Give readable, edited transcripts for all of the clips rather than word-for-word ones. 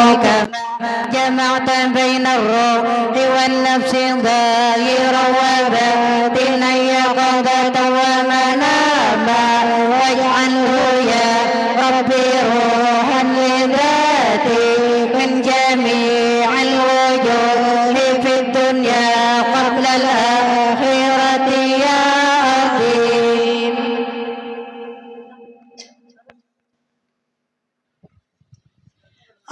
كما جمعت بين الروح والنفس ظاهرا وباطنا يقظة ومناما واجعله يا ربي روحا لذاتي من جميع الوجوه في الدنيا قبل الآخرة يا عظيم.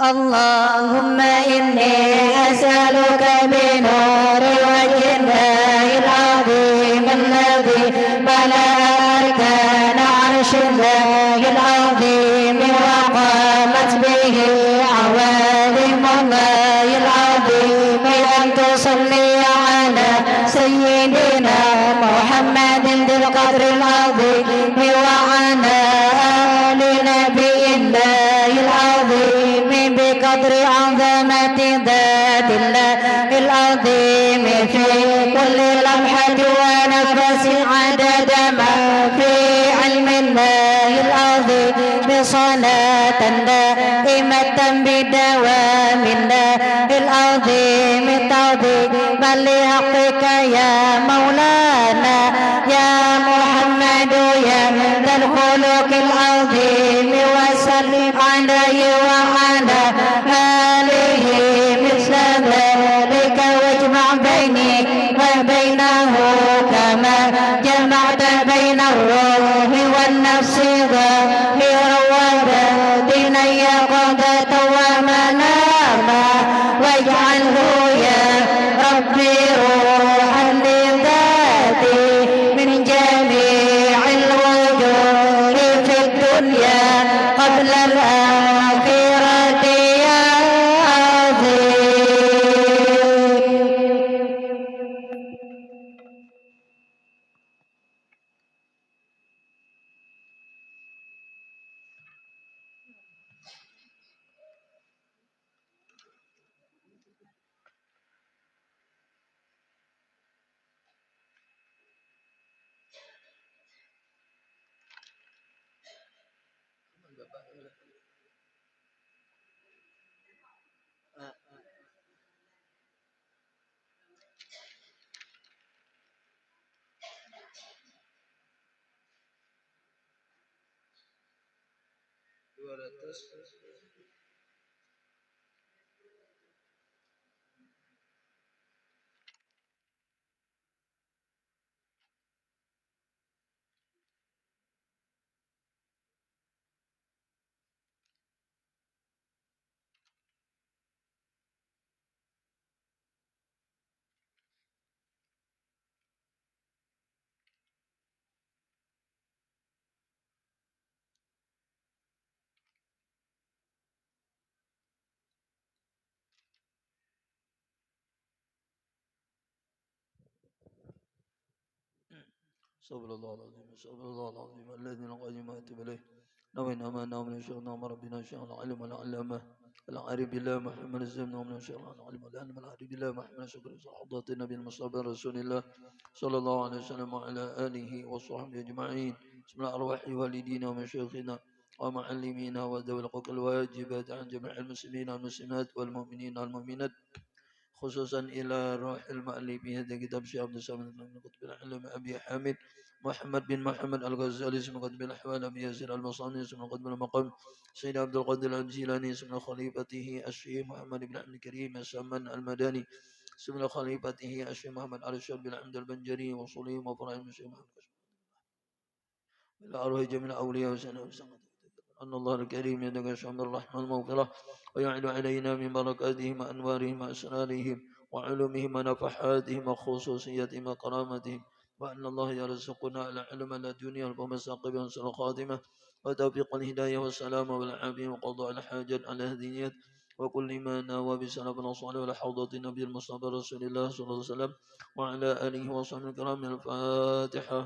اللهم إني أسألك بنور وجه الله العظيم الذي ملأ أركان عرش الله العظيم وقامت به عوالم الله العظيم أن تصلي على سيدنا محمد ذي القدر العظيم وعلى آل نبي الله العظيم بقدر عظمة ذات الله العظيم في كل لمحة ونفس عدد ما في علم الله العظيم بصلاة دائمة بدوام الله العظيم تعظيما لحقك يا مولانا يا محمد يا ذا الخلق العظيم وسلم عليه وعلى آله مثل ذلك واجمع بيني وبينه كما جمعت بين الروح والنفس ظاهرا وباطنا يقظة ومناما واجعله يا ربي روحا لذاتي من جميع الوجوه في الدنيا قبل الآخرة يا عظيم. صبر الله العظيم صبر الله العظيم الذين قدم أتب إليه نوينا ما نام من شأن أمر ربنا شاء العلم والعلامة العارف بالله محمد الزمن ومن شاء العلم والعلم العارف بالله محمد شكر صحبة النبي المصطفى رسول الله صلى الله عليه وسلم وعلى آله وصحبه أجمعين بسم الله أرواح والدينا ومشايخنا ومعلمينا وذوي الحقوق الواجبات عن جميع المسلمين والمسلمات والمؤمنين والمؤمنات خصوصا إلى روح المؤلف في هذا الكتاب الشيخ عبد الصمد بن قطب العلم أبي حامد محمد بن محمد الغزالي اسم قطب الأحوال أبي ياسر المصاني اسم قطب المقام سيد عبد القادر الجيلاني اسم خليفته الشيخ محمد بن عبد الكريم السمن المدني اسم خليفته الشيخ محمد الرشاد بن عبد البنجري وصولهم وفرعهم الشيخ محمد إلى أروح جميع الأولياء وسلام أن الله الكريم يدك شمل الرحمة المغفرة ويعد علينا من بركاتهم وأنوارهم وأسرارهم وعلومهم ونفحاتهم وخصوصيتهم وكرامتهم وأن الله يرزقنا العلم الدنيا والمساقب وانصر الخاتمة وتوفيق الهداية والسلام والعافية وقضاء الحاجات على هديات وكل ما نوى بسلفنا الصالح ولا حوضة النبي المصطفى رسول الله صلى الله عليه وسلم وعلى آله وصحبه الكرام. الفاتحة.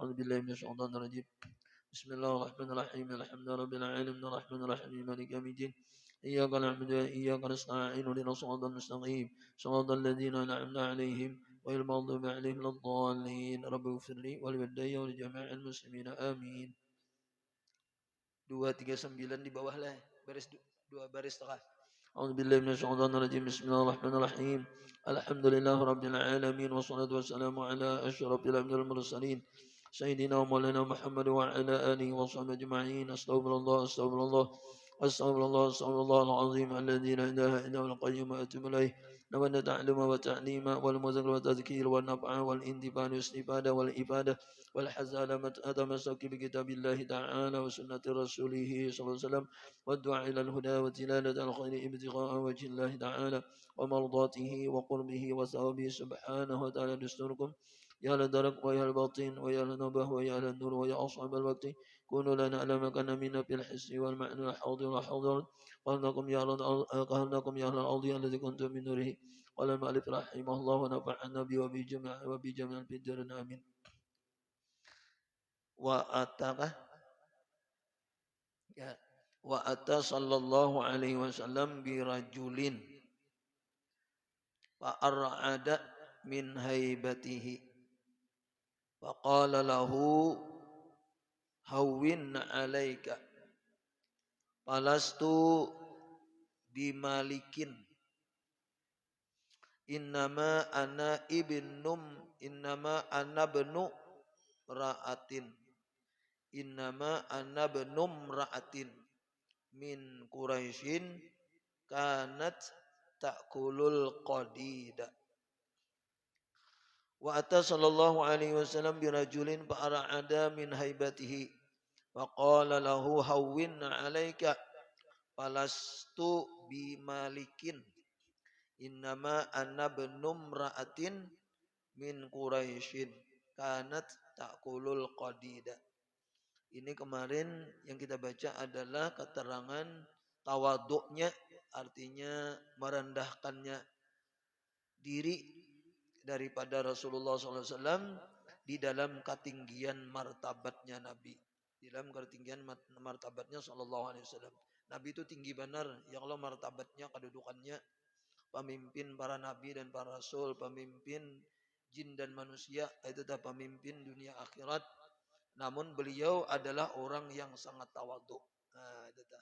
أعوذ بالله من الشيطان الرجيم. بسم الله الرحمن الرحيم الحمد لله رب العالمين الرحمن الرحيم مالك يوم الدين إياك نعبد وإياك نستعين اهدنا الصراط المستقيم صراط الذين أنعمت عليهم غير المغضوب عليهم ولا الضالين رب اغفر لي ولوالدي ولجميع المسلمين آمين. 239 di bawah lah, baris 2 baris tengah. أعوذ بالله من الشيطان الرجيم بسم الله الرحمن الرحيم الحمد لله رب العالمين والصلاة والسلام على أشرف الأنبياء والمرسلين سيدنا ومولانا محمد وعلى آله وصحبه أجمعين أستغفر الله أستغفر الله أستغفر الله أستغفر الله العظيم الذي لا إله إلا هو القيوم وأتوب إليه نوى التعلم والتعليم والمذكر والتذكير والنفع والانتفاع والاستفادة والإفادة والحث على التمسك بكتاب الله تعالى وسنة رسوله صلى الله عليه وسلم والدعاء إلى الهدى وتلالة الخير ابتغاء وجه الله تعالى ومرضاته وقربه وثوابه سبحانه وتعالى دستوركم يا أهل الدرك ويا أهل الباطن ويا أهل النبه ويا أهل النور ويا أصحاب الوقت كونوا لنا على ما كان منا في الحس والمعنى الحاضر والحاضر قهرناكم يا أهل الأرض الذي كنتم من نوره قال المؤلف رحمه الله ونفعنا به وبجميع في الدار آمين وأتاك ya wa ata sallallahu alaihi wasallam bi rajulin fa ar'ada min haibatihi fa qala lahu hawwin alaika falastu bimalikin innama ana bnu ra'atin innama ana bnu ra'atin min Quraisyin kanat ta'kulul qadida wa ata sallallahu alaihi wasallam bi rajulin fa ara'ada min haibatihi wa qala lahu hawwin 'alaika falastu bi malikin innama ana bnu ra'atin min Quraisyin kanat ta'kulul qadida. Ini kemarin yang kita baca adalah keterangan tawaduknya, artinya merendahkannya diri daripada Rasulullah SAW di dalam ketinggian martabatnya Nabi. Di dalam ketinggian martabatnya SAW. Nabi itu tinggi benar, ya Allah martabatnya, kedudukannya. Pemimpin para Nabi dan para Rasul, pemimpin jin dan manusia, itu adalah pemimpin dunia akhirat. Namun beliau adalah orang yang sangat tawadhu. Nah, itu dah.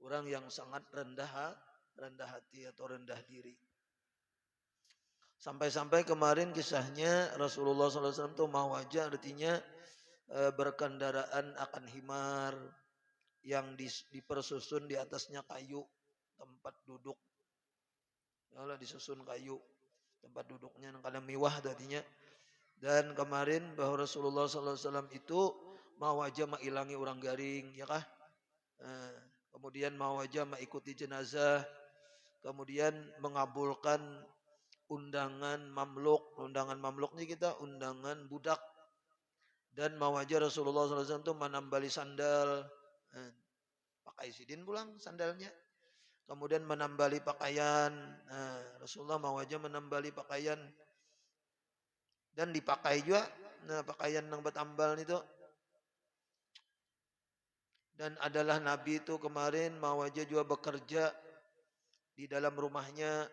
Orang yang sangat rendah hati atau rendah diri. Sampai-sampai kemarin kisahnya Rasulullah SAW itu mawaja, artinya berkendaraan akan himar yang dipersusun di atasnya kayu tempat duduk. Kalau disusun kayu tempat duduknya kadang mewah artinya. Dan kemarin bahwa Rasulullah SAW itu mau aja mengilangi orang garing, ya kah? Kemudian mau aja mengikuti jenazah, kemudian mengabulkan undangan mamluk. Undangan mamluk ini kita undangan budak. Dan mau aja Rasulullah SAW itu menambali sandal, pakai sidin pulang sandalnya. Kemudian menambali pakaian, Rasulullah mau aja menambali pakaian. Dan dipakai juga pakaian yang bertambal itu. Dan adalah Nabi itu kemarin mau aja juga bekerja di dalam rumahnya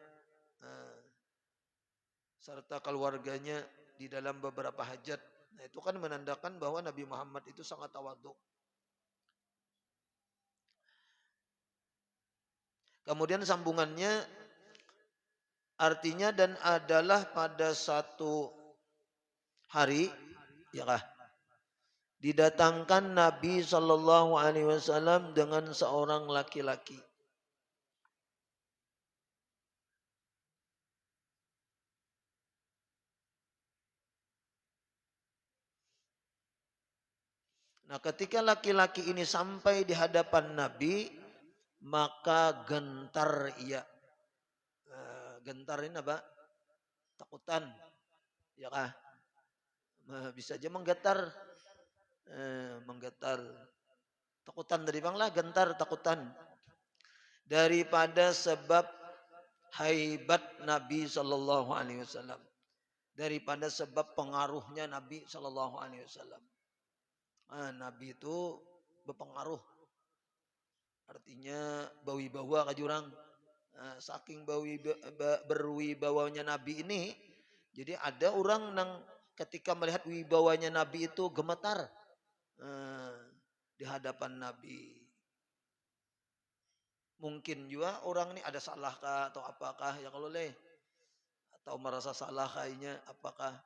serta keluarganya di dalam beberapa hajat. Nah, itu kan menandakan bahwa Nabi Muhammad itu sangat tawadhu. Kemudian sambungannya artinya dan adalah pada satu hari, ya kah? Didatangkan Nabi Shallallahu Alaihi Wasallam dengan seorang laki-laki. Nah, ketika laki-laki ini sampai di hadapan Nabi, maka gentar ia. Gentar ini apa? Takutan, ya kah? Bisa aja menggetar, takutan dari bangla, gentar takutan daripada sebab haibat Nabi Shallallahu Alaihi Wasallam, daripada sebab pengaruhnya Nabi Shallallahu Alaihi Wasallam. Nabi itu berpengaruh, artinya berwibawa kajurang. Saking berwibawanya Nabi ini, jadi ada orang yang ketika melihat wibawanya Nabi itu gemetar di hadapan Nabi. Mungkin juga orang ini ada salahkah atau apakah ya kalau leh, atau merasa salah kayaknya apakah.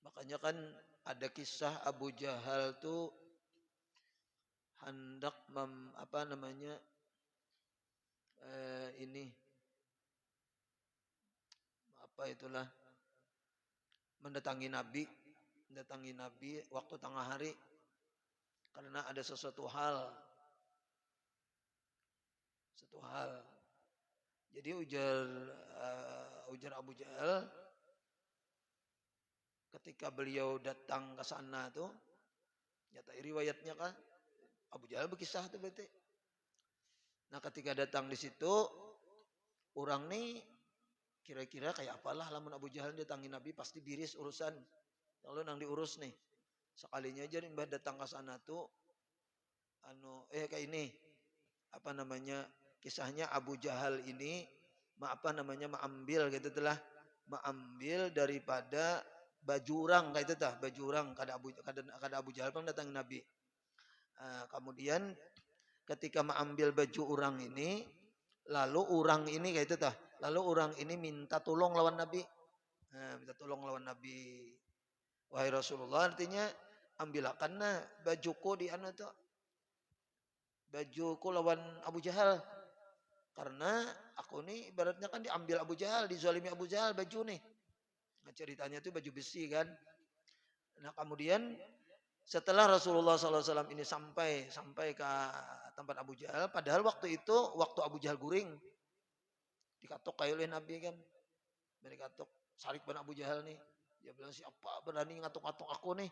Makanya kan ada kisah Abu Jahal tuh hendak apa namanya ini apa itulah mendatangi Nabi waktu tengah hari karena ada sesuatu hal. Jadi ujar Abu Jahal ketika beliau datang ke sana tuh, nyata riwayatnya kan Abu Jahal berkisah tuh berarti. Nah ketika datang di situ, orang nih kira-kira kayak apalah lamun Abu Jahal datangi Nabi pasti biris urusan. Kalau nang diurus nih, sekalinya aja mbah datang ke sana tuh, kayak ini, apa namanya kisahnya Abu Jahal ini, mengambil gitu telah, mengambil daripada baju orang kayak itu tah, baju orang kada Abu Jahal pun datang Nabi. Kemudian ketika mengambil baju orang ini, lalu orang ini kayak itu tah, lalu orang ini minta tolong lawan Nabi. Minta tolong lawan Nabi. Wahai Rasulullah, artinya ambilakan bajuku di anu tuh. Bajuku lawan Abu Jahal. Karena aku nih ibaratnya kan diambil Abu Jahal, dizalimi Abu Jahal baju nih. Nah, ceritanya itu baju besi kan. Nah kemudian setelah Rasulullah SAW ini sampai ke tempat Abu Jahal, padahal waktu itu waktu Abu Jahal guring, dikatok kayak oleh Nabi kan, dikatok sarik ban Abu Jahal nih, dia bilang siapa berani ngatok-ngatok aku nih,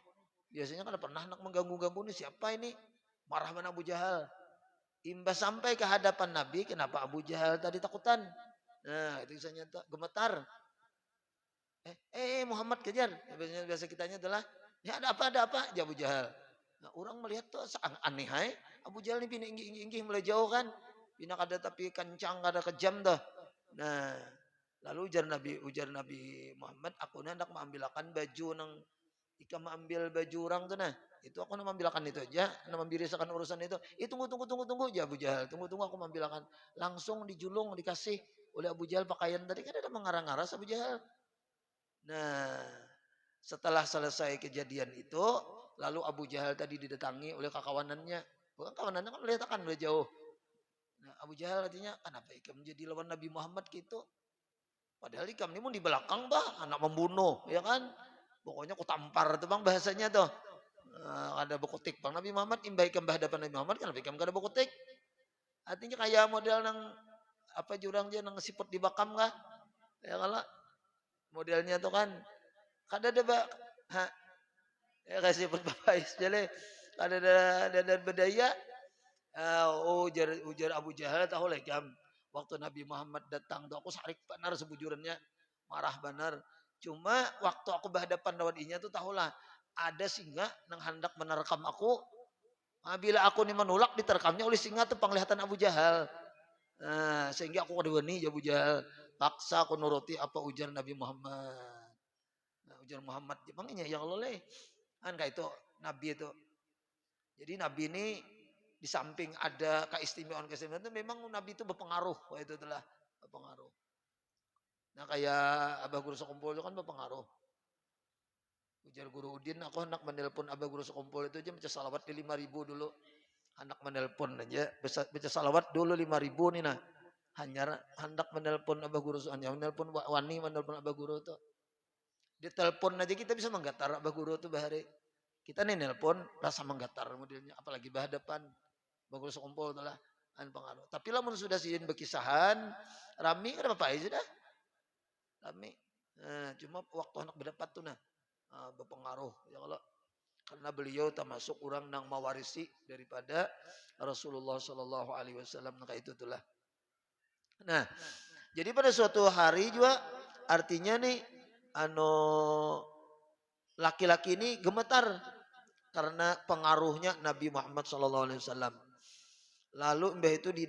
biasanya kan pernah nak mengganggu-ganggu nih, siapa ini, marah ban Abu Jahal, imbas sampai ke hadapan Nabi, kenapa Abu Jahal tadi takutan, nah itu kisahnya gemetar, Muhammad kejar, biasa kitanya adalah ya ada apa ya Abu Jahal. Nah, orang melihat tuh aneh Abu Jahal ini pindah inggih mulai jauh kan. Pindah kada tapi kencang kada kejam dah. Nah, lalu ujar Nabi Muhammad, aku hendak mengambilkan baju nang ika mengambil baju orang tuh nah. Itu aku nak mengambilkan itu aja, nak membirisakan urusan itu. Tunggu ya Abu Jahal. Tunggu aku mengambilkan. Langsung dijulung dikasih oleh Abu Jahal pakaian tadi kan ada mengarang-aras Abu Jahal. Nah, setelah selesai kejadian itu, lalu Abu Jahal tadi didatangi oleh kawanannya. Bukan kawanannya kan melihatkan udah jauh. Nah, Abu Jahal artinya, kenapa ikam menjadi lawan Nabi Muhammad gitu? Padahal ikam ini mau di belakang bah, anak membunuh, ya kan? Pokoknya aku tampar tuh bang bahasanya tuh. Ada bukutik bang Nabi Muhammad, imba ikam hadapan Nabi Muhammad, kenapa ikam kada bukutik? Artinya kayak model nang apa jurang dia nang siput di bakam kah? Ya kalau modelnya tuh kan kada ada ya kasih bapak jadi ada bedaya ujar Abu Jahal tahu lah jam waktu Nabi Muhammad datang tuh aku sarik benar sebujurannya marah benar cuma waktu aku berhadapan lawan inya tuh tahulah ada singa yang hendak menerkam aku bila aku nih menolak diterkamnya oleh singa tuh penglihatan Abu Jahal. Nah, sehingga aku ada nih Abu Jahal paksa aku nuruti apa ujar Nabi Muhammad. Nah, ujar Muhammad makanya ya Allah kan kayak itu Nabi itu. Jadi Nabi ini di samping ada keistimewaan itu memang Nabi itu berpengaruh. Wah itu adalah berpengaruh. Nah kayak Abah Guru Sekumpul itu kan berpengaruh. Ujar Guru Udin aku hendak menelpon Abah Guru Sekumpul itu aja baca salawat di 5.000 dulu. Hendak menelpon aja baca salawat dulu 5.000 nih nah. Hanya hendak menelpon Abah Guru hanya menelpon menelpon Abah Guru itu. Di telepon aja kita bisa menggatar Abah Guru itu bahari. Kita nih nelpon rasa menggatar modelnya apalagi berhadapan bagus kumpul itulah pengaruh. Tapi lah sudah siin berkisahan rami ada apa aja dah. Rami. Nah, cuma waktu anak berdapat tuh berpengaruh ya kalau karena beliau termasuk orang yang mewarisi daripada Rasulullah Shallallahu Alaihi Wasallam kayak itu itulah. Nah, jadi pada suatu hari juga artinya nih laki-laki ini gemetar karena pengaruhnya Nabi Muhammad SAW. Lalu mbah itu di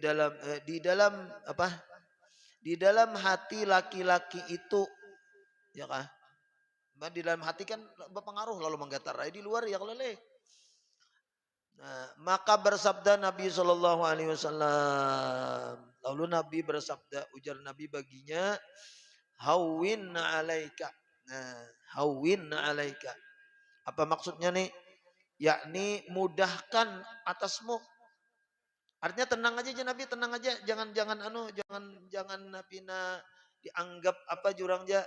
dalam hati laki-laki itu ya kah? Mbah di dalam hati kan berpengaruh lalu menggetar. Di luar ya kalau Nah, maka bersabda Nabi Shallallahu Alaihi Wasallam. Lalu Nabi bersabda, ujar Nabi baginya, hawin alaika. Nah, hawin alaika. Apa maksudnya nih? Yakni mudahkan atasmu. Artinya tenang aja Nabi, tenang aja, jangan Nabi dianggap apa jurang aja,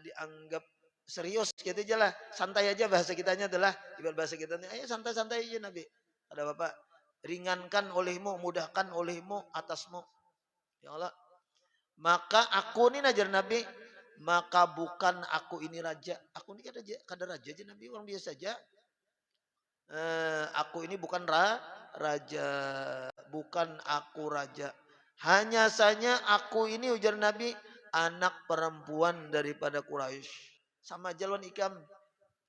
dianggap serius gitu aja lah, santai aja bahasa kitanya adalah ibarat bahasa kita nih, ayo santai-santai aja Nabi. Ada Bapak, ringankan olehmu, mudahkan olehmu atasmu. Ya Allah. Maka aku ini najar Nabi, maka bukan aku ini raja. Aku ini kada raja aja Nabi, orang biasa aja. Aku ini bukan raja, bukan aku raja. Hanya saja aku ini ujar Nabi anak perempuan daripada Quraisy. Sama jalan ikam.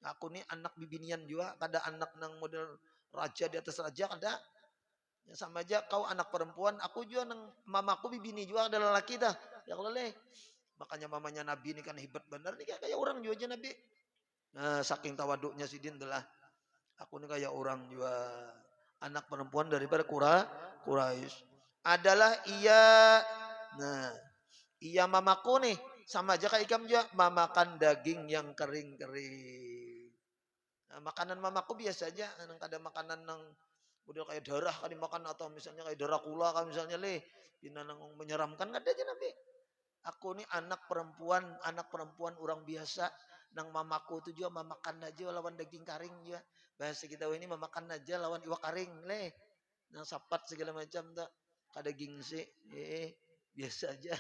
Aku ini anak bibinian juga, kada anak nang model raja di atas raja kada. Ya sama aja kau anak perempuan, aku juga nang mamaku bibini juga adalah laki dah. Ya kalau leh. Makanya mamanya Nabi ini kan hebat benar nih kayak orang juga aja Nabi. Nah, saking tawaduknya Sidin adalah aku ini kayak orang juga anak perempuan daripada Quraisy. Adalah ia, nah, ia mamaku nih sama aja kayak ikam juga mamakan daging yang kering-kering. Nah, makanan mamaku biasa aja, nang ada makanan nang model kayak darah kan dimakan atau misalnya kayak darah kula kan misalnya nang menyeramkan nggak ada aja Nabi. Aku nih anak perempuan orang biasa. Nang mamaku itu juga mamakan aja lawan daging karing juga. Bahasa kita ini mamakan aja lawan iwak karing nang sapat segala macam tak. Kada gingsi, biasa aja.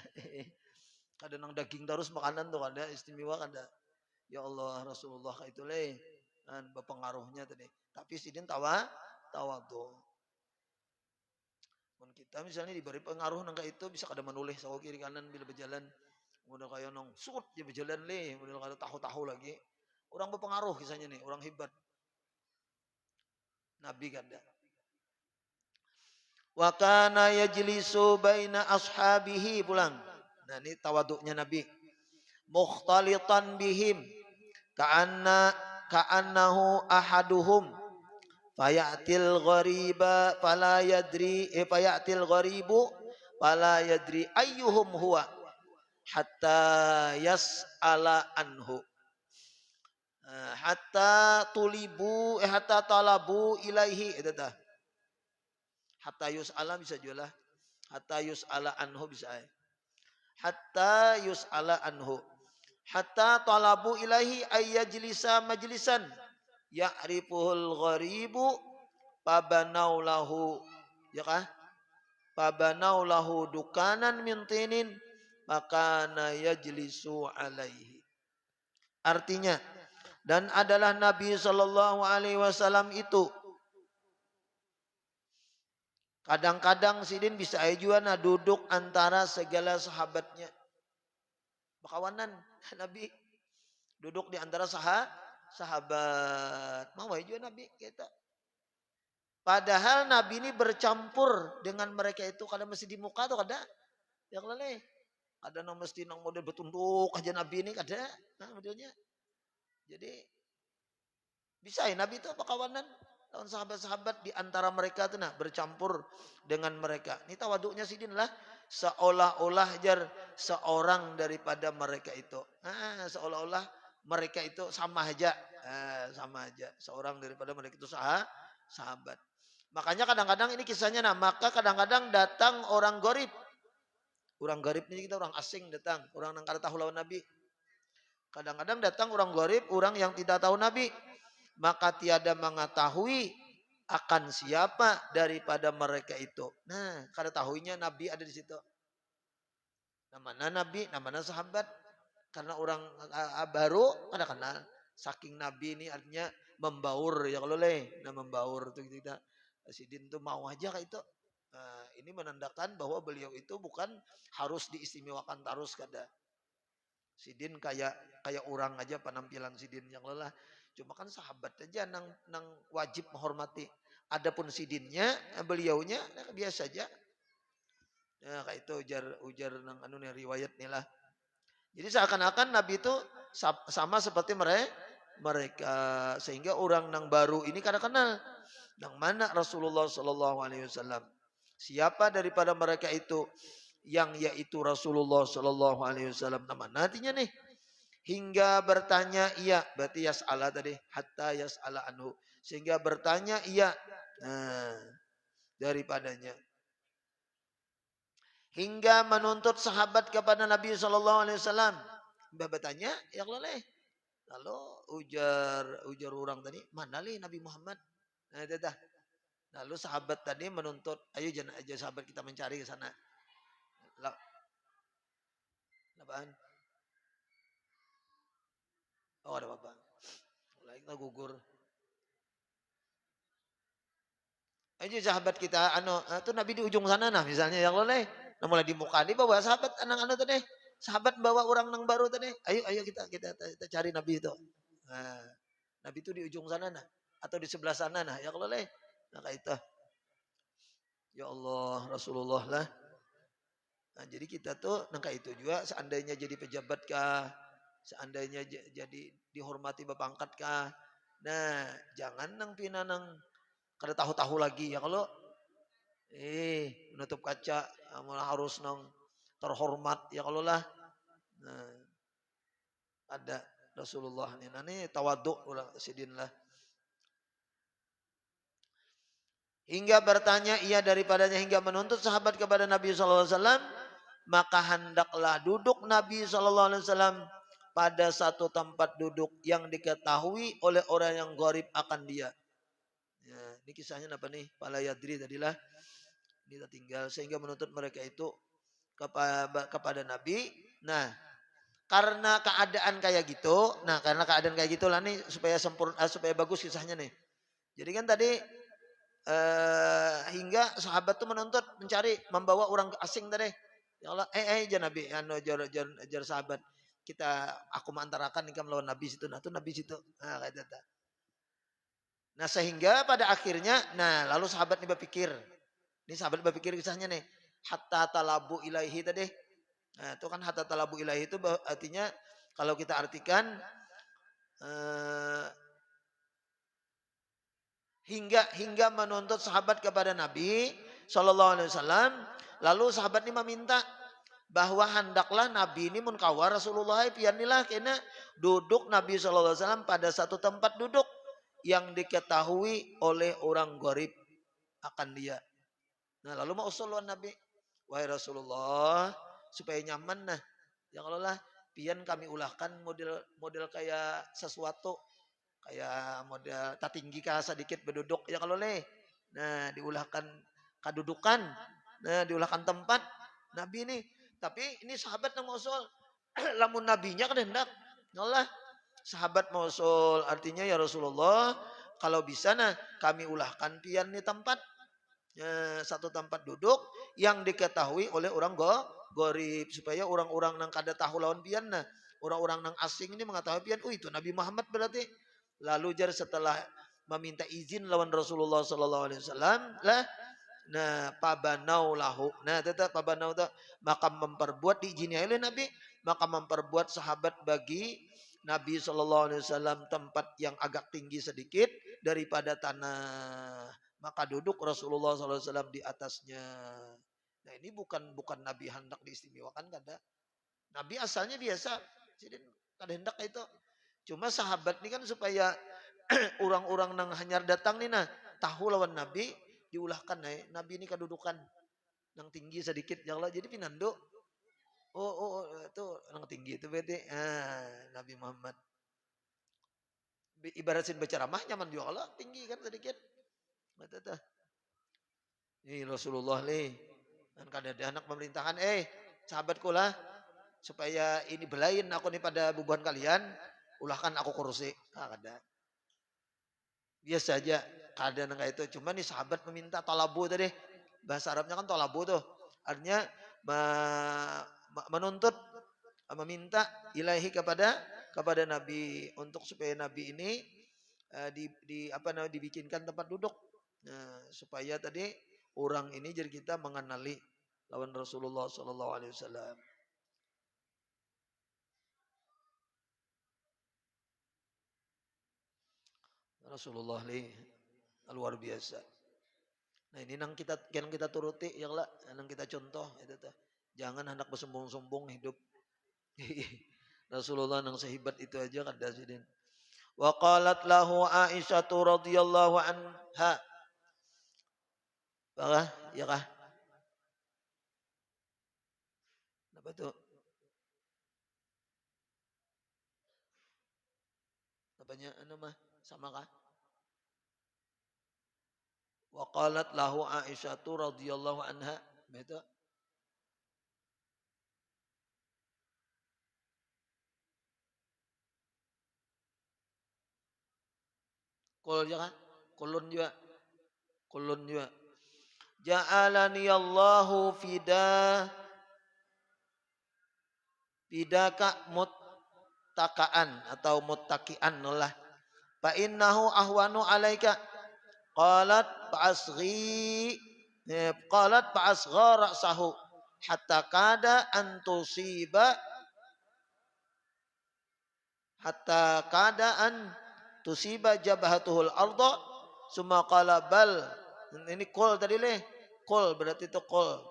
Kada nang daging terus makanan tuh kada istimewa kada. Ya Allah Rasulullah itu dan berpengaruhnya tadi. Tapi sidin tawa tuh. Kita misalnya diberi pengaruh nangka itu bisa kada menulis sawo kiri kanan bila berjalan. Model kayak nong sut dia berjalan model kada tahu-tahu lagi. Orang berpengaruh kisahnya nih, orang hebat. Nabi kada. Wa kana yajlisu baina ashabihi pulang. Nah ini tawaduknya Nabi. Mukhtalitan bihim ka'annahu ahaduhum fayatil ghariba fala yadri fayatil gharibu fala yadri ayyuhum huwa hatta yas'ala anhu hatta talabu ilaihi itu dah hatta yus'ala bisa juga lah hatta yus'ala anhu bisa hatta yus'ala anhu hatta talabu ilaihi ayyajlisa majlisan ya'rifuhul gharibu pabanau lahu ya kah pabanau lahu dukanan min tinin makana yajlisu alaihi. Artinya dan adalah Nabi sallallahu alaihi wasallam itu kadang-kadang sidin bisa ajuana duduk antara segala sahabatnya. Bakawanan Nabi duduk di antara sahabat. Mau juga Nabi kita. Padahal Nabi ini bercampur dengan mereka itu kada mesti di muka tuh kada. Ya kalau ada nang mesti nang model bertunduk aja Nabi ini kada. Nah modelnya. Jadi bisa ya Nabi itu apa kawanan lawan sahabat-sahabat di antara mereka tuh nah bercampur dengan mereka. Ini tawaduknya sidin lah seolah-olah jar seorang daripada mereka itu. Nah, seolah-olah mereka itu sama aja seorang daripada mereka itu sahabat. Makanya kadang-kadang ini kisahnya nah maka kadang-kadang datang orang gharib ini kita orang asing datang orang yang kada tahu lawan Nabi. Kadang-kadang datang orang gharib orang yang tidak tahu Nabi maka tiada mengetahui akan siapa daripada mereka itu. Nah kada tahunya Nabi ada di situ. Namanya Nabi, namanya sahabat. Karena orang baru kada kenal. Saking Nabi ini artinya membaur ya kalau membaur itu kita Sidin tuh mau aja kayak itu. Nah, ini menandakan bahwa beliau itu bukan harus diistimewakan terus kada. Sidin kayak orang aja penampilan Sidin yang lelah. Cuma kan sahabat aja nang wajib menghormati. Adapun Sidinnya, beliaunya biasa aja. Ya kayak itu ujar nang riwayat nih lah. Jadi seakan-akan Nabi itu sama seperti mereka sehingga orang nang baru ini kada kenal. Yang mana Rasulullah Sallallahu Alaihi Wasallam. Siapa daripada mereka itu yang yaitu Rasulullah Sallallahu Alaihi Wasallam. Nama nantinya nih hingga bertanya iya, berarti yas'ala tadi, hatta yas'ala anhu, sehingga bertanya iya, nah daripadanya, hingga menuntut sahabat kepada Nabi Sallallahu Alaihi Wasallam. Bertanya ya boleh. Lalu ujar orang tadi, mana li Nabi Muhammad? Nah, itu dah. Lalu sahabat tadi menuntut, ayo jangan aja sahabat kita mencari ke sana. Apaan? Oh ada apa? Mulai kita gugur. Aja sahabat kita, itu Nabi di ujung sana nah misalnya yang boleh. Nah mulai di muka di bawa sahabat anak-anak tadi. Sahabat bawa orang nang baru tadi. Ayo kita cari Nabi itu. Nah, Nabi itu di ujung sana nah atau di sebelah sana nah ya boleh. Nah kayak itu. Ya Allah Rasulullah lah. Nah, jadi kita tuh nangka itu juga seandainya jadi pejabat kah, seandainya jadi dihormati berpangkat kah. Nah, jangan nang pina nang kada tahu-tahu lagi ya kalau menutup kaca malah harus nang terhormat ya kalau lah. Nah, ada Rasulullah ini nani tawaduk ulah sidin lah. Hingga bertanya ia daripadanya hingga menuntut sahabat kepada Nabi SAW, maka hendaklah duduk Nabi SAW pada satu tempat duduk yang diketahui oleh orang yang gharib akan dia. Ya, ini kisahnya apa nih? Pala Yadri tadilah ini tinggal sehingga menuntut mereka itu kepada Nabi. Nah, karena keadaan kayak gitu, lah nih supaya sempurna, supaya bagus kisahnya nih. Jadi kan tadi hingga sahabat tuh menuntut mencari membawa orang asing tadi. Ya Allah, jangan Nabi, jar sahabat aku mengantarakan nikah melawan Nabi situ, nah itu Nabi situ, nah kayak itu. Nah sehingga pada akhirnya, nah lalu sahabat ini berpikir, kisahnya nih, hatta talabu ilaihi tadi. Nah itu kan hatta talabu ilaihi itu artinya kalau kita artikan hingga menuntut sahabat kepada Nabi Shallallahu Alaihi Wasallam. Lalu sahabat ini meminta bahwa hendaklah Nabi ini munkawar Rasulullah pianilah kena duduk Nabi Shallallahu Alaihi Wasallam pada satu tempat duduk yang diketahui oleh orang gharib akan dia. Nah lalu mau usulun Nabi, wahai Rasulullah supaya nyaman nah, ya kalau lah pian kami ulahkan model kayak sesuatu kayak model tak tinggi kah sedikit berduduk ya kalau leh. Nah diulahkan kedudukan, nah diulahkan tempat Nabi ini. Tapi ini sahabat yang mausul, lamun nabinya kan hendak, Allah sahabat mausul artinya ya Rasulullah kalau bisa nah kami ulahkan pian di tempat satu tempat duduk yang diketahui oleh orang gharib supaya orang-orang nang kada tahu lawan pian nah orang-orang nang asing ini mengetahui pian itu Nabi Muhammad berarti. Lalu jar setelah meminta izin lawan Rasulullah Sallallahu Alaihi Wasallam lah, nah pabanau lahu, nah tetap pabanau itu maka memperbuat diizini oleh Nabi, maka memperbuat sahabat bagi Nabi Sallallahu Alaihi Wasallam tempat yang agak tinggi sedikit daripada tanah, maka duduk Rasulullah Sallallahu Alaihi Wasallam di atasnya. Nah ini bukan Nabi hendak diistimewakan kada, Nabi asalnya biasa, jadi kada hendak itu. Cuma sahabat ini kan supaya orang-orang nang hanyar datang nih nah tahu lawan Nabi diulahkan Nabi ini kedudukan nang tinggi sedikit ya Allah jadi pinando. Oh itu nang tinggi itu berarti Nabi Muhammad. Ibaratin berceramah nyaman juga Allah tinggi kan sedikit. Betul. Ini Rasulullah nih kan kada ada anak pemerintahan sahabatku lah supaya ini belain aku nih pada bubuhan kalian. Ulahkan aku kursi, kada. Biasa aja, kada nang itu. Cuma nih sahabat meminta talabu tadi. Bahasa Arabnya kan talabu tuh. Artinya menuntut, meminta ilahi kepada Nabi untuk supaya Nabi ini dibikinkan tempat duduk. Nah, supaya tadi orang ini jadi kita mengenali lawan Rasulullah Sallallahu Alaihi Wasallam. Rasulullah luar biasa. Nah ini yang kita turuti ya lah, yang kita contoh itu tuh. Jangan hendak bersombong-sombong hidup. Rasulullah yang sehebat itu aja kada sidin. Wa qalat lahu Aisyah radhiyallahu anha. Apa? Ya kah? Apa tuh? Apanya mah sama kah? Wa qalat lahu Aisyah radhiyallahu anha. Betul. Kul ya kah? Kulun juga. Kulun juga. Ja'alani Allahu fidaka muttakaan atau muttakian lah. Fa innahu ahwanu alaika. Qalat fa'asgha ra'sahu hatta kada an tusiba jabhatuhul arda summa qala bal. Ini kul tadi leh. Kul berarti itu kul.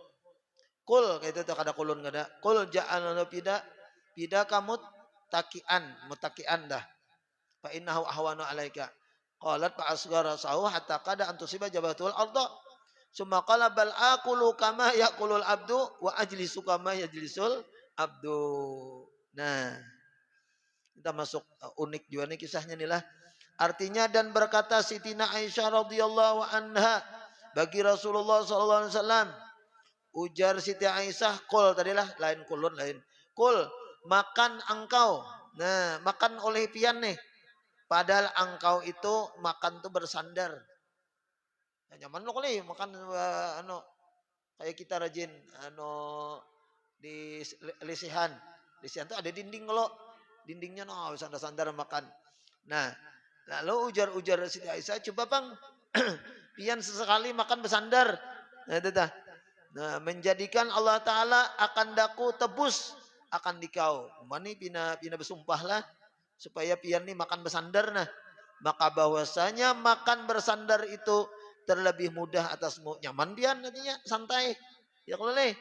Kul kayak itu kada kulun kada. Kul ja'alna pidaka mutakian dah. Fa innahu ahwanu alaika. Qalat fa asghara sahu hatta kada antusiba jabatul arda. Summa qala bal aqulu kama yaqulul abdu wa ajlisu kama yajlisul abdu. Nah, kita masuk unik juga nih kisahnya nih lah. Artinya dan berkata Sitina Aisyah radhiyallahu anha bagi Rasulullah sallallahu alaihi wasallam, ujar Siti Aisyah, kul tadilah lain kulun lain. Kul makan engkau. Nah, makan oleh pian nih. Padahal engkau itu makan tuh bersandar. Ya, nyaman lo kali makan kayak kita rajin di lisihan. Lisihan tuh ada dinding kalau dindingnya sandar-sandar makan. Nah, lalu ujar Siti Aisyah, coba bang pian sesekali makan bersandar. Nah, itu dah. Nah, menjadikan Allah Ta'ala akan daku tebus akan dikau. Mani pina bersumpah lah supaya pian ni makan bersandar nah. Maka bahwasanya makan bersandar itu terlebih mudah atasmu. Nyaman pian nantinya santai. Ya kalau leh.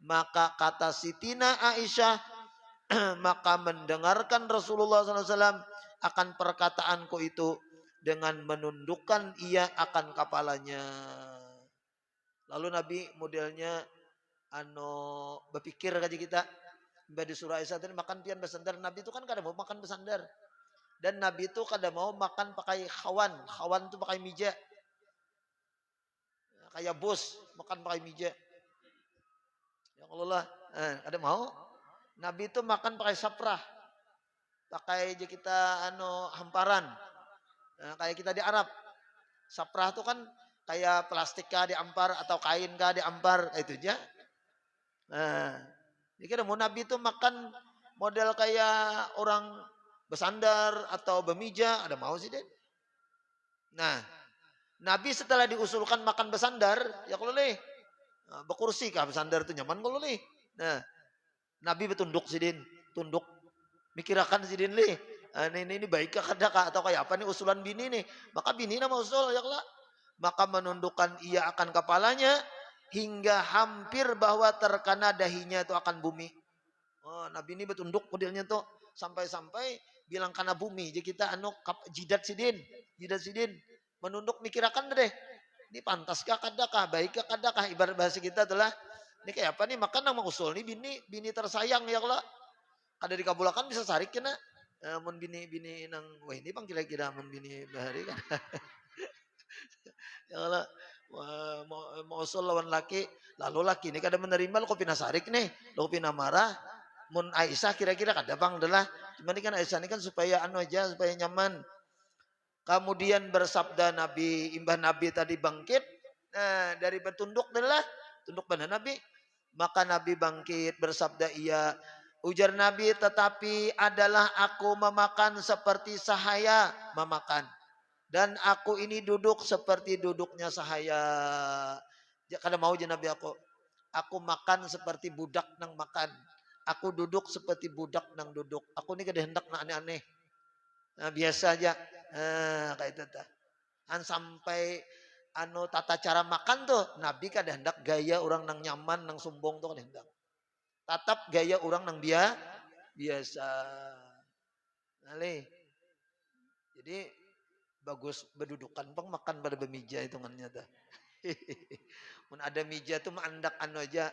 Maka kata Sitina Aisyah maka mendengarkan Rasulullah SAW akan perkataanku itu dengan menundukkan ia akan kepalanya. Lalu Nabi modelnya berpikir kaji kita. Di surah Aisyah tadi makan pian bersandar. Nabi itu kan kada mau makan bersandar. Dan Nabi itu kada mau makan pakai khawan. Khawan itu pakai mija. Kayak bos makan pakai mija. Ya Allah, kada mau. Nabi itu makan pakai saprah. Pakai aja kita hamparan. Kayak kita di Arab. Saprah itu kan kayak plastik kah diampar atau kain kah diampar, itu aja. Nah, jadi mau Nabi itu makan model kayak orang bersandar atau bermija, ada mau sih deh. Nah, Nabi setelah diusulkan makan bersandar, ya kalau leh, berkursi kah bersandar itu nyaman kalau leh. Nah, Nabi bertunduk sidin, tunduk, mikirakan sidin leh. Ini baik kah kada kah atau kayak apa nih usulan bini nih? Maka bini nama usul ya kalau. Maka menundukkan ia akan kepalanya hingga hampir bahwa terkena dahinya itu akan bumi. Oh, Nabi ini bertunduk modelnya tuh sampai-sampai bilang karena bumi. Jadi kita jidat sidin menunduk mikirakan deh. Ini pantaskah kadakah, baikkah kadakah, ibarat bahasa kita adalah ini kayak apa nih makan nama usul nih bini tersayang ya kalau kada dikabulakan bisa sarik kena. Mun bini nang wah ini bang kira-kira mun bini bahari kan. Ya Allah, mau usul lawan laki, lalu laki ini kada menerima, lo pina sarik nih, lo pina marah. Mun Aisyah kira-kira kada bang adalah, cuman ini kan Aisyah ini kan supaya aja, supaya nyaman. Kemudian bersabda Nabi, imbah Nabi tadi bangkit, dari bertunduk adalah tunduk pada Nabi, maka Nabi bangkit bersabda ia, ujar Nabi, tetapi adalah aku memakan seperti sahaya memakan. Dan aku ini duduk seperti duduknya sahaya. Kada mau je Nabi aku makan seperti budak nang makan. Aku duduk seperti budak nang duduk. Aku ini kada hendak na aneh-aneh. Nah, biasa aja. Kayak itu. sampai tata cara makan tuh Nabi kada hendak gaya orang nang nyaman nang sombong tuh kada hendak. Tatap gaya orang nang biasa. Nale. Jadi bagus berdudukan pang makan pada bemija hitungannya dah. Mun ada mija tuh maandak aja,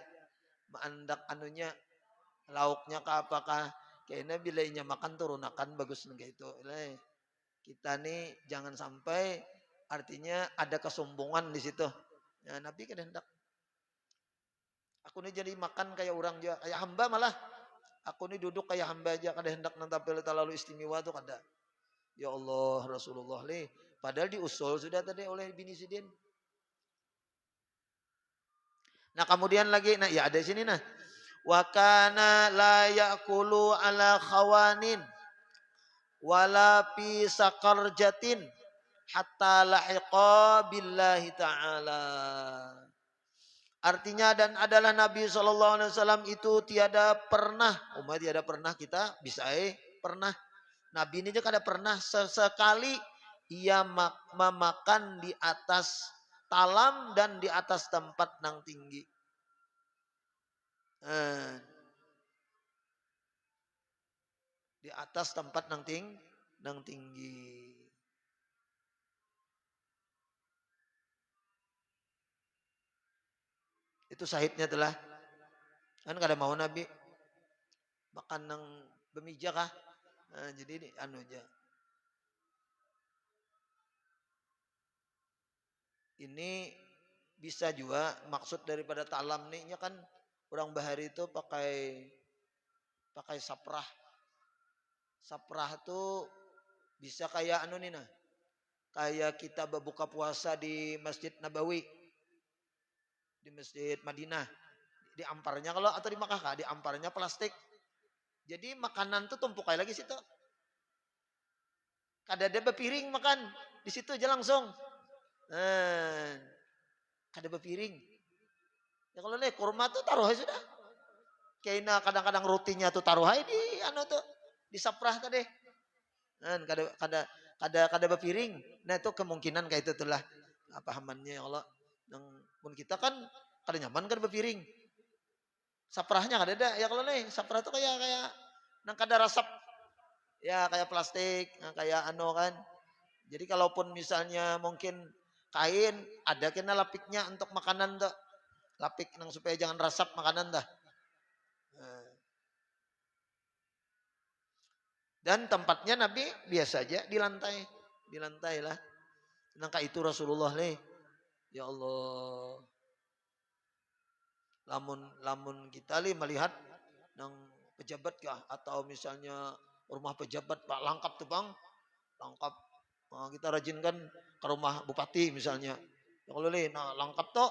maandak anunya lauknya ke apakah kayaknya bila inya makan turunakan bagus kayak itu. Kita nih jangan sampai artinya ada kesombongan di situ. Ya, Nabi kan hendak. Aku nih jadi makan kayak orang aja, kayak hamba malah. Aku nih duduk kayak hamba aja, kada hendak nantapil terlalu istimewa tuh kada. Ya Allah Rasulullah nih. Padahal diusul sudah tadi oleh bini Sidin. Nah kemudian lagi, nah ya ada sini nah. Wa kana la ya'kulu ala khawanin wala fi sakarjatin hatta lahiqa billahi ta'ala. Artinya dan adalah Nabi SAW itu tiada pernah, umat tiada pernah kita bisa pernah. Nabi ini juga kada pernah sesekali ia memakan di atas talam dan di atas tempat nang tinggi. Di atas tempat nang tinggi. Itu sahidnya telah kan kada mau Nabi makan nang bemija kah? Nah, jadi ini anu aja. Ini bisa juga maksud daripada talam nih kan orang bahari itu pakai saprah. Saprah tuh bisa kayak anu nih nah. Kayak kita berbuka puasa di Masjid Nabawi. Di Masjid Madinah. Di amparnya kalau atau di Makkah di amparnya plastik. Jadi makanan tuh tumpuk kayak lagi situ. Kada ada bepiring makan di situ aja langsung. Kada bepiring. Ya kalau nih kurma tuh taruh aja sudah. Kayaknya kadang-kadang rutinnya tuh taruh aja di anu tuh di saprah tadi. Kada bepiring. Nah itu kemungkinan kayak itu itulah pahamannya ya Allah. Pun kita kan kada nyaman kan bepiring. Saprahnya kada ada. Ya kalau nih saprah tuh kayak nang kada rasap. Ya kayak plastik, kayak anu kan. Jadi kalaupun misalnya mungkin kain ada kena lapiknya untuk makanan tuh. Lapik nang supaya jangan rasap makanan dah. Dan tempatnya Nabi biasa aja di lantai lah. Nangka itu Rasulullah nih. Ya Allah. Lamun kita melihat nang pejabat kah atau misalnya rumah pejabat Pak lengkap tuh Bang. Lengkap. Nah, kita rajin kan ke rumah bupati misalnya. Ya kalau nah lengkap tuh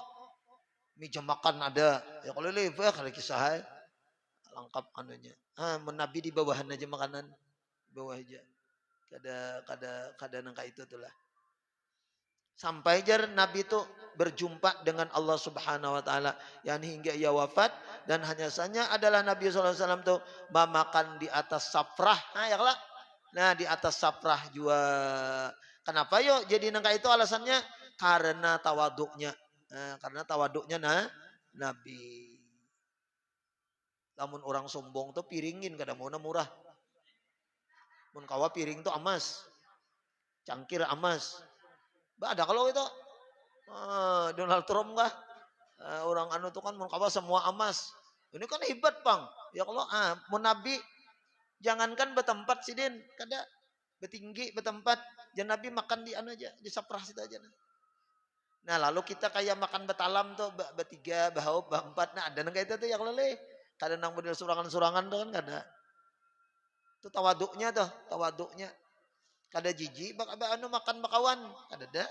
meja makan ada. Ya kalau kalau kisah lengkap anunya. Nabi di bawahan aja makanan. Bawah aja. Kada nangka itu tuh lah. Sampai jar Nabi itu berjumpa dengan Allah Subhanahu wa taala yang hingga ia wafat dan hanya saja adalah Nabi sallallahu alaihi wasallam tuh makan di atas saprah. Nah, ya lah. Nah, di atas saprah juga. Kenapa yo jadi nangka itu alasannya karena tawaduknya. Karena tawaduknya Nabi. Namun orang sombong tuh piringin kada mau murah. Mun kawa piring tuh emas. Cangkir emas. Ada kalau itu Donald Trump kah? Orang anu tuh kan mun kawa semua emas. Ini kan hebat, Bang. Ya kalau mun Nabi jangankan bertempat sidin, kada betinggi bertempat, jangan Nabi makan di anu aja, di saprah situ aja. Nah, lalu kita kayak makan betalam tuh bertiga, berhaup, berempat. Nah, ada nang kayak itu tuh ya kalau kada nang model surangan-surangan tuh kan kada. Itu tawaduknya tuh, tawaduknya. Kada jijik anu makan bakawan, kada ada.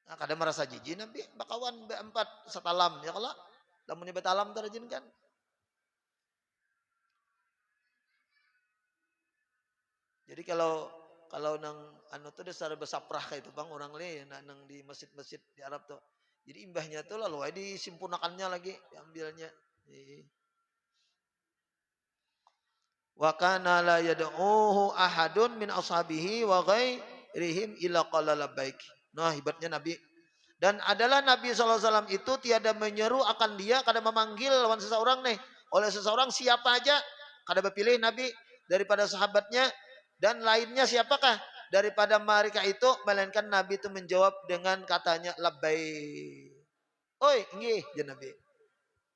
Nah, kada merasa jijik Nabi bakawan berempat setalam ya kalau lamun betalam terjun kan. Jadi kalau nang anu tuh dasar besaprah kayak itu Bang orang nang di masjid-masjid di Arab tuh. Jadi imbahnya tuh lalu disimpunakannya lagi diambilnya. Wa kana la yad'uhu ahadun min ashabihi wa ghairihim illa qala labbaik. Nah, hebatnya Nabi. Dan adalah Nabi SAW itu tiada menyeru akan dia kada memanggil lawan seseorang nih. Oleh seseorang siapa aja kada berpilih Nabi daripada sahabatnya dan lainnya siapakah daripada mereka itu, melainkan Nabi itu menjawab dengan katanya labbaik. Oi, nggih, ya Nabi.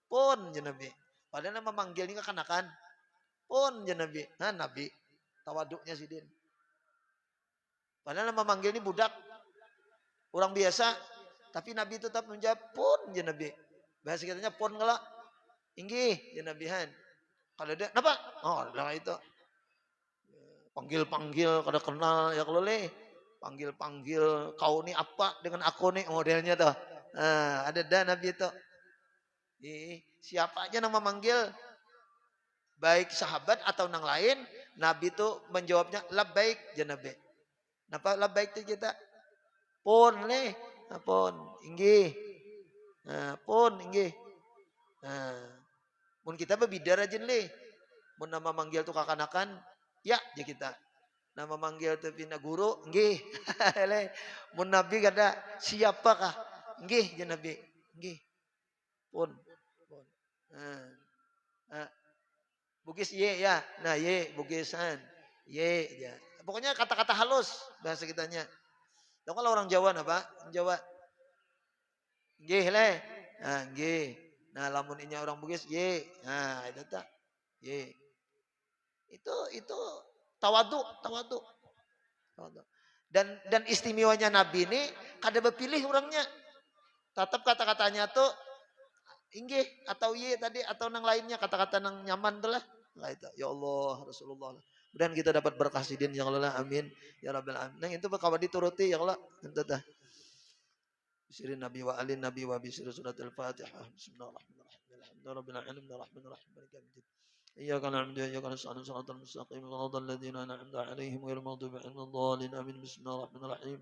Pun ya Nabi. Padahal memanggil ini kekanakan. Pun ya Nabi. Nah, Nabi tawaduknya sidin. Padahal memanggil ini budak, orang biasa, tapi Nabi tetap menjawab pun ya Nabi. Bahasa katanya pun ngelak. Inggih ya Nabihan. Kalau dia, kenapa? Oh, lah itu. Panggil-panggil kada kenal ya kalau le. Panggil-panggil kau ni apa dengan aku nih modelnya tuh. Nah, ada dah Nabi itu. Siapa aja nama manggil baik sahabat atau nang lain, Nabi itu menjawabnya labbaik ya Nabi. Napa labbaik itu kita? Pun le, pun inggih. Nah, pun inggih. Nah, mun kita berbidar aja le. Mun nama manggil tuh kakanakan, ya je kita. Nama manggil tuh pina guru, nggih. Le, mun Nabi kada siapakah? Nggih je Nabi. Nggih. Pun. Nah, Bugis ye ya. Nah, ye bugisan. Ye ya. Pokoknya kata-kata halus bahasa kitanya. Tahu kalau orang Jawa apa? Jawa. Nggih le. Nah, nggih. Nah, lamun inya orang Bugis ye. Nah, itu tak. Ye. Itu tawadu, tawadu. Dan istimewanya Nabi ini kada berpilih orangnya. Tetap kata-katanya tuh inggih atau ye tadi atau nang lainnya kata-kata nang nyaman tuh lah. Lah itu ya Allah Rasulullah. Dan kita dapat berkah sidin ya Allah amin ya rabbal alamin. Nah itu bakal dituruti ya Allah. Ente tah. Bisirin Nabi wa alin Nabi wa bisir surat al-Fatihah. Bismillahirrahmanirrahim. Alhamdulillahirabbil alamin arrahmanirrahim maliki yaumiddin. إياك نعبد وإياك نستعين صراط المستقيم صراط الذين أنعمت عليهم غير المغضوب عليهم ولا الضالين آمين بسم الله الرحمن الرحيم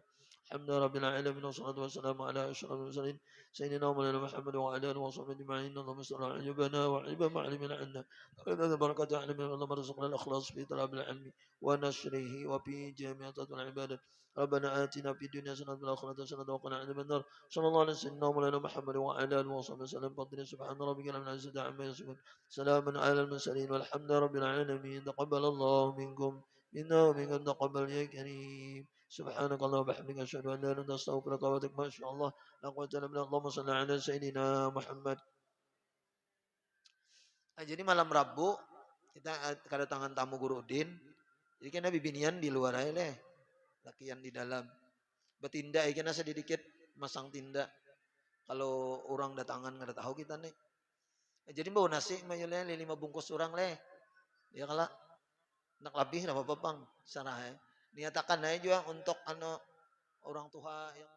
الحمد لله رب العالمين والصلاة والسلام على أشرف المرسلين سيدنا ومولانا محمد وعلى آله وصحبه أجمعين اللهم صل على عيوبنا وعيب ما علمنا عنا وإذا بركة علمنا اللهم ارزقنا الإخلاص في طلب العلم ونشره وفي جميع العبادة ربنا آتنا في الدنيا حسنة وفي الآخرة حسنة وقنا عذاب النار صلى الله على سيدنا ومولانا محمد وعلى آله وصحبه وسلم قدر سبحان ربك رب العزة عما يصفون سلام على المرسلين والحمد رب العالمين تقبل الله منكم منا ومنكم تقبل يا كريم سبحانك اللهم وبحمدك أشهد أن لا إله إلا أنت أستغفرك وأتوب إليك ما شاء الله لا قوة إلا بالله اللهم صل على سيدنا Muhammad. Nah, jadi malam Rabu kita kedatangan tamu Guru Udin. Jadi kan bibinian di luar aja leh, lakian di dalam. Betinda ikan sedikit masang tindak. Kalau orang datangan nggak tahu kita nih. Jadi bau nasi mayulnya 5 bungkus orang leh. Ya kalau nak lebih apa apa bang, sarah ya. Niatakan aja juga untuk orang tua yang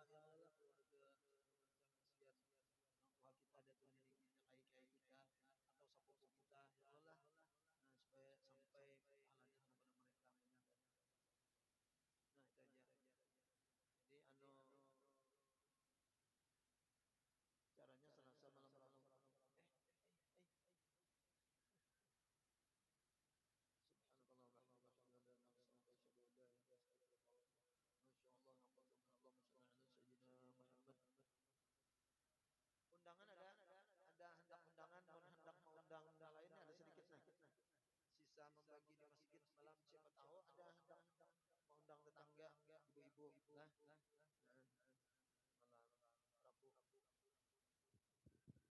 undangan ada hendak undangan non hendak mengundang lainnya ada sedikit nah sisa membagi di masjid malam siapa tahu ada hendak mengundang tetangga ibu-ibu nah